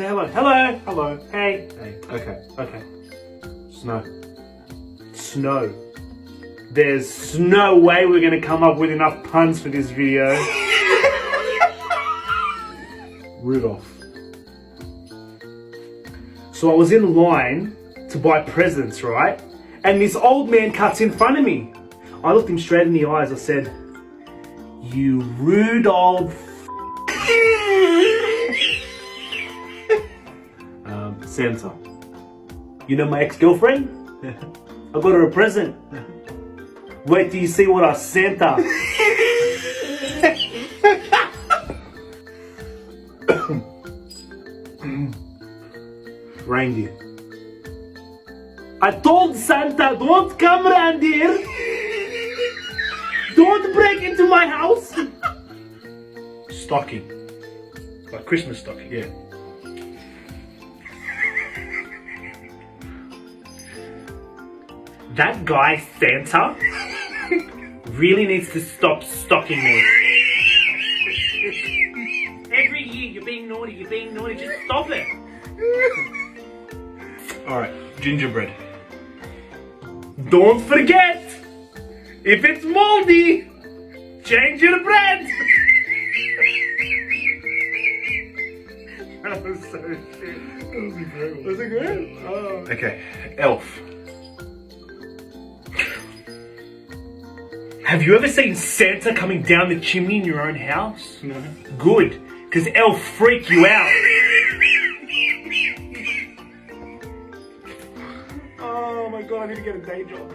Say hello. Hello. Hello. Hey. Hey. Okay. Okay. Snow. Snow. There's no way we're gonna come up with enough puns for this video. Rudolph. So I was in line to buy presents, right? And this old man cuts in front of me. I looked him straight in the eyes. I said, "You rude old Santa. You know my ex-girlfriend? I got her a present. Wait till you see what I sent her." Reindeer. I told Santa, don't come around here. Don't break into my house. Stocking. Like Christmas stocking. Yeah. That guy, Santa, really needs to stop stalking me. Every year you're being naughty, just stop it. Alright. Gingerbread. Don't forget, if it's moldy, change your bread. That was so shit. That was incredible. Was it good? Oh. Okay. Elf. Have you ever seen Santa coming down the chimney in your own house? No. Good, because elf freak you out. Oh my god, I need to get a day job.